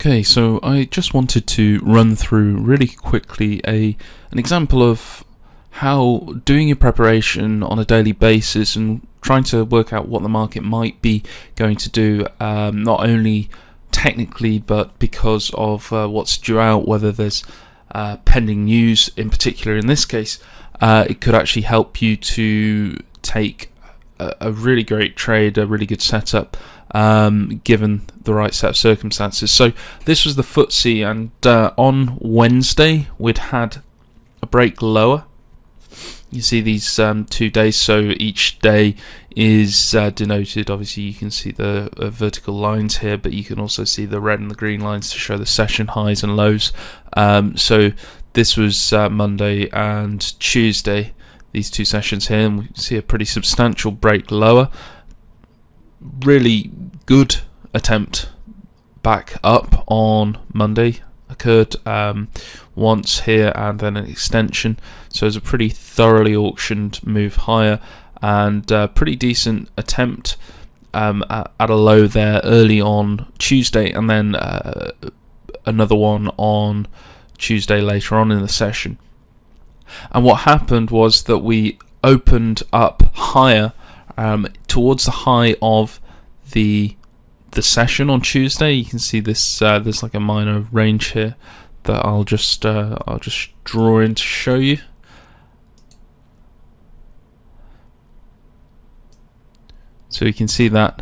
Okay, so I just wanted to run through really quickly an example of how doing your preparation on a daily basis and trying to work out what the market might be going to do, not only technically but because of what's due out, whether there's pending news in particular. In this case, it could actually help you to take a really great trade, a really good setup, given the right set of circumstances. So this was the FTSE, and on Wednesday we'd had a break lower. You see these 2 days, so each day is denoted. Obviously you can see the vertical lines here, but you can also see the red and the green lines to show the session highs and lows. So this was Monday and Tuesday, these two sessions here, and we can see a pretty substantial break lower. Really good attempt back up on Monday occurred once here, and then an extension. So it was a pretty thoroughly auctioned move higher, and pretty decent attempt at a low there early on Tuesday, and then another one on Tuesday later on in the session. And what happened was that we opened up higher towards the high of the session on Tuesday. You can see this. There's like a minor range here that I'll just draw in to show you. So you can see that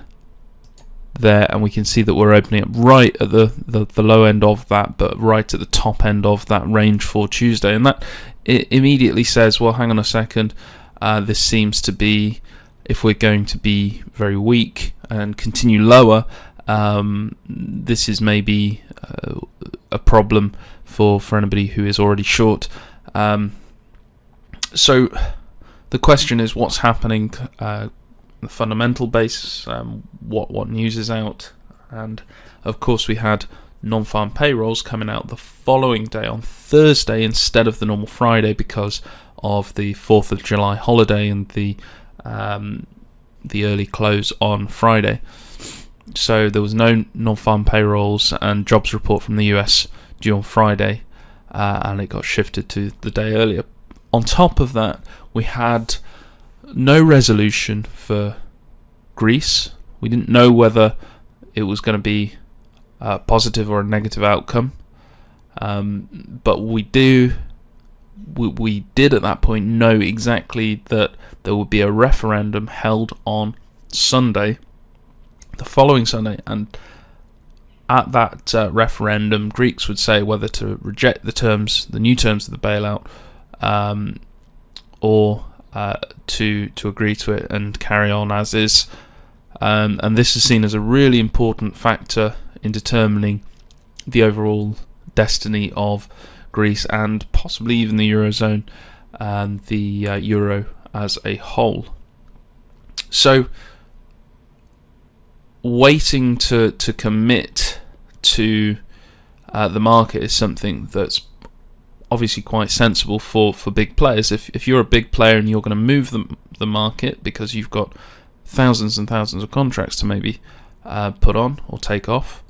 there, and we can see that we're opening up right at the low end of that, but right at the top end of that range for Tuesday, and that it immediately says, well, hang on a second, this seems to be, if we're going to be very weak and continue lower, this is maybe a problem for anybody who is already short. So the question is, what's happening the fundamental basis, what news is out, and of course we had non-farm payrolls coming out the following day on Thursday instead of the normal Friday because of the 4th of July holiday and the early close on Friday. So there was no non-farm payrolls and jobs report from the US due on Friday, and it got shifted to the day earlier. On top of that, we had no resolution for Greece. We didn't know whether it was going to be a positive or a negative outcome, but we did at that point know exactly that there would be a referendum held on Sunday, the following Sunday, and at that referendum, Greeks would say whether to reject the new terms of the bailout, or to agree to it and carry on as is. And this is seen as a really important factor in determining the overall destiny of Greece and possibly even the Eurozone and the Euro as a whole. So waiting to commit to the market is something that's obviously quite sensible for big players. If you're a big player and you're going to move the market because you've got thousands and thousands of contracts to maybe put on or take off,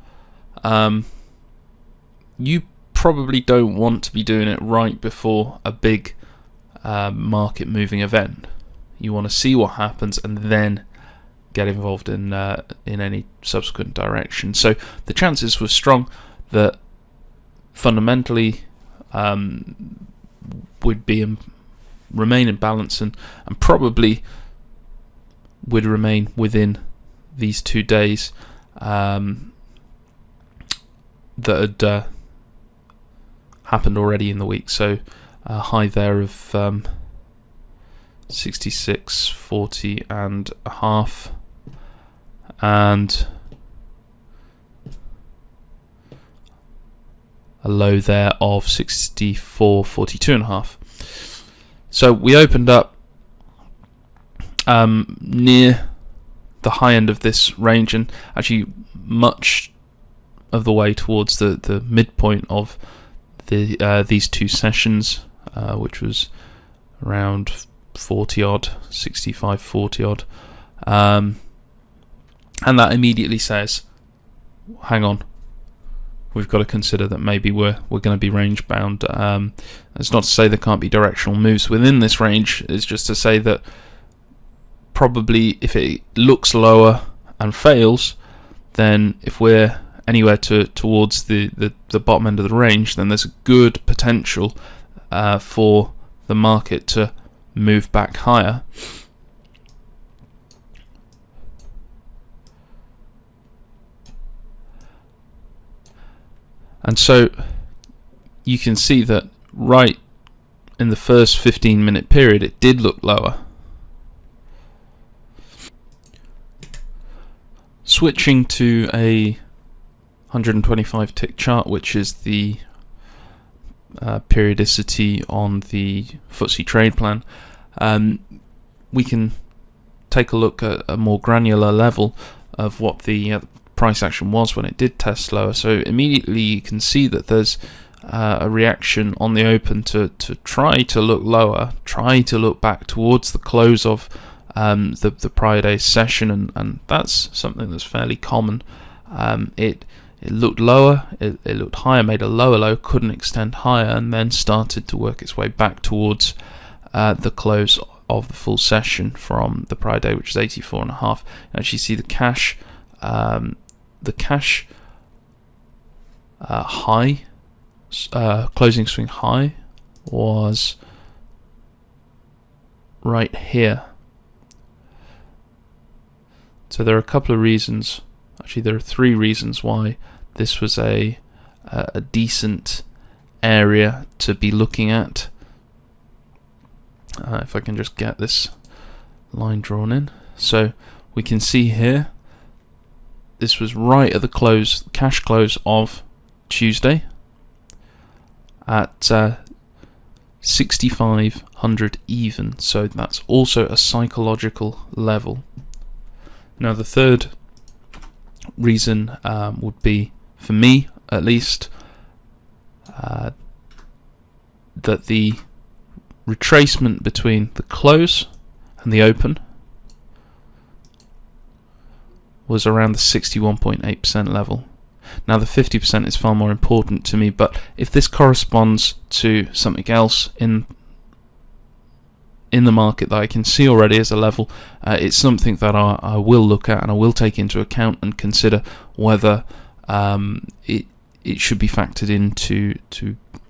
you probably don't want to be doing it right before a big market moving event. You want to see what happens and then get involved in any subsequent direction. So the chances were strong that fundamentally would remain in balance and probably would remain within these 2 days that had happened already in the week. So a high there of 66.40 and a half, and a low there of 64.42 and a half. So we opened up near the high end of this range, and actually much of the way towards the midpoint of these two sessions, which was around 40 odd, 65, 40 odd, and that immediately says, hang on, we've got to consider that maybe we're going to be range bound. It's not to say there can't be directional moves within this range. It's just to say that probably if it looks lower and fails, then if we're anywhere towards the bottom end of the range, then there's a good potential for the market to move back higher. And so you can see that right in the first 15-minute period it did look lower. Switching to a 125 tick chart, which is the periodicity on the FTSE trade plan, we can take a look at a more granular level of what the price action was when it did test lower. So immediately you can see that there's a reaction on the open to try to look lower, try to look back towards the close of the prior day's session, and that's something that's fairly common. It looked lower, it looked higher, made a lower low, couldn't extend higher, and then started to work its way back towards the close of the full session from the prior day, which is 84.5. You actually see the cash high, closing swing high was right here. So there are a couple of reasons, actually there are three reasons why this was a decent area to be looking at. If I can just get this line drawn in. So we can see here, this was right at the close, cash close of Tuesday at 6,500 even. So that's also a psychological level. Now the third reason would be, for me at least, that the retracement between the close and the open was around the 61.8% level. Now the 50% is far more important to me, but if this corresponds to something else in the market that I can see already as a level, it's something that I will look at and I will take into account and consider whether it should be factored into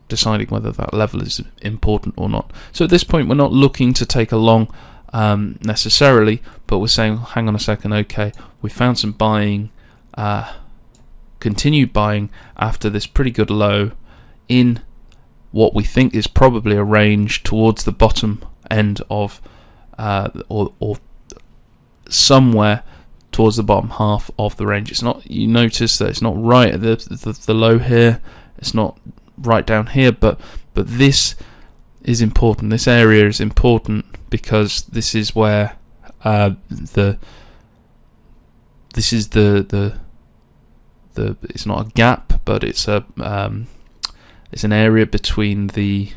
deciding whether that level is important or not. So at this point we're not looking to take a long necessarily, but we're saying, hang on a second, okay, we found some buying, continued buying after this pretty good low in what we think is probably a range towards the bottom end of or somewhere towards the bottom half of the range. It's not, you notice that it's not right at the low here, it's not right down here, but this is important. This area is important because this is where it's not a gap, but it's an area between the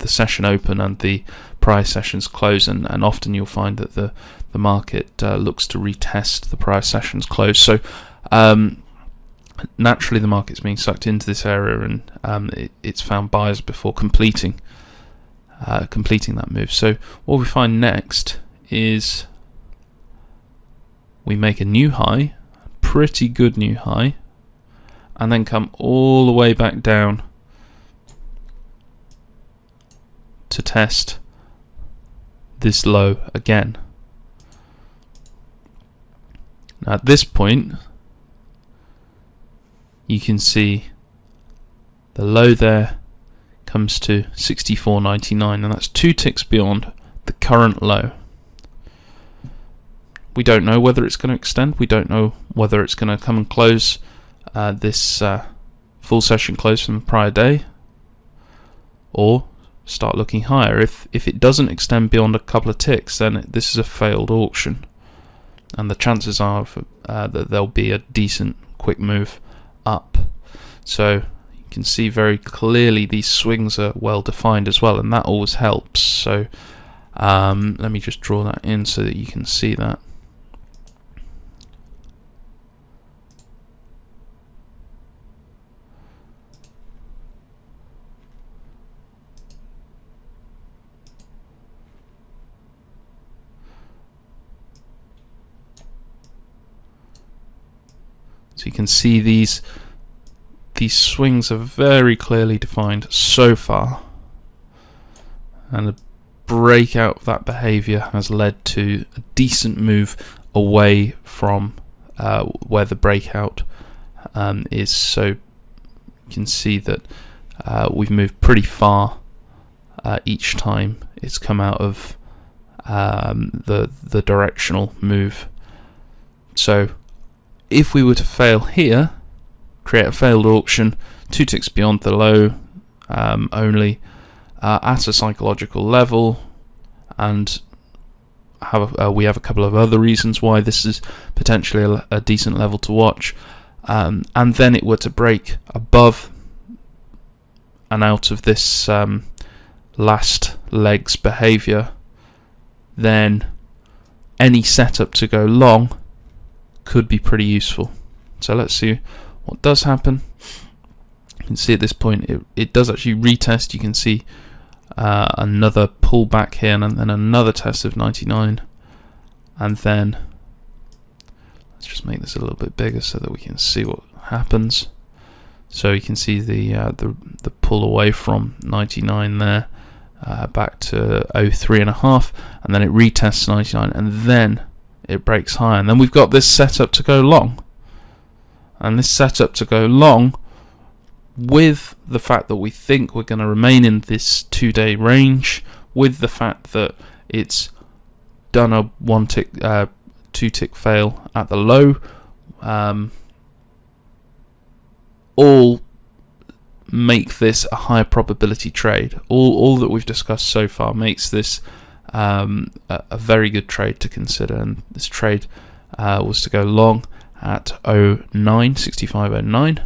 session open and the prior session's close, and often you'll find that the market looks to retest the prior session's close. So naturally the market's being sucked into this area, and it's found buyers before completing that move. So what we find next is we make a new high, pretty good new high, and then come all the way back down to test this low again. Now at this point you can see the low there comes to 64.99, and that's 2 ticks beyond the current low. We don't know whether it's going to extend, we don't know whether it's going to come and close this full session close from the prior day, or start looking higher. If it doesn't extend beyond a couple of ticks, then this is a failed auction, and the chances are that there'll be a decent quick move up. So you can see very clearly these swings are well defined as well, and that always helps. So let me just draw that in so that you can see that. So you can see these swings are very clearly defined so far, and the breakout of that behavior has led to a decent move away from where the breakout is. So you can see that we've moved pretty far each time it's come out of the directional move. So if we were to fail here, create a failed auction 2 ticks beyond the low, only at a psychological level, and we have a couple of other reasons why this is potentially a decent level to watch, and then it were to break above and out of this last leg's behavior, then any setup to go long could be pretty useful. So let's see what does happen. You can see at this point it does actually retest. You can see another pullback here, and then another test of 99, and then let's just make this a little bit bigger so that we can see what happens. So you can see the pull away from 99 there, back to 03.5, and then it retests 99, and then it breaks higher, and then we've got this setup to go long. And this setup to go long, with the fact that we think we're going to remain in this 2-day range, with the fact that it's done a 2-tick fail at the low, all make this a higher probability trade. All that we've discussed so far makes this a very good trade to consider, and this trade was to go long at 65.09,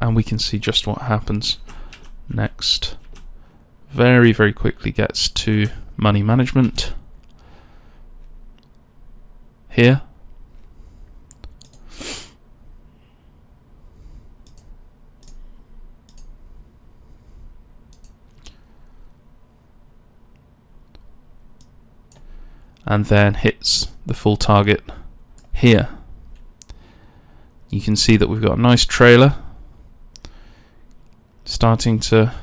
and we can see just what happens next. Very, very quickly gets to money management here. And then hits the full target here. You can see that we've got a nice trailer starting to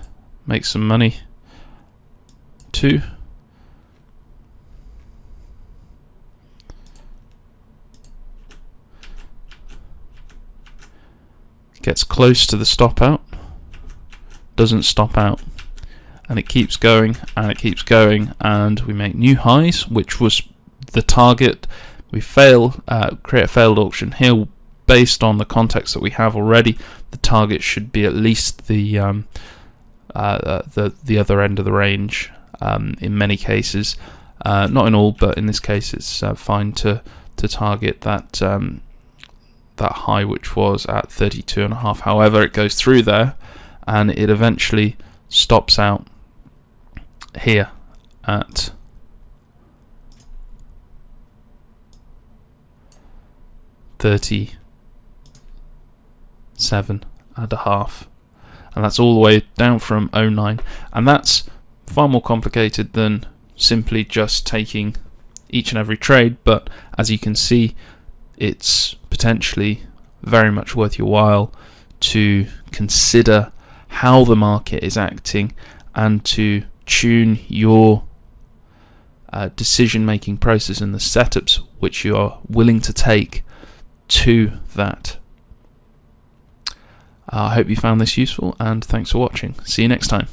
make some money too. Gets close to the stop out, doesn't stop out, and it keeps going and it keeps going, and we make new highs, which was the target. We fail, create a failed auction here. Based on the context that we have already, the target should be at least the other end of the range. In many cases, not in all, but in this case, it's fine to target that that high, which was at 32.5. However, it goes through there, and it eventually stops out here at 37.5, and that's all the way down from 09, and that's far more complicated than simply just taking each and every trade, but as you can see, it's potentially very much worth your while to consider how the market is acting and to tune your decision making process and the setups which you are willing to take to that. I hope you found this useful, and thanks for watching. See you next time.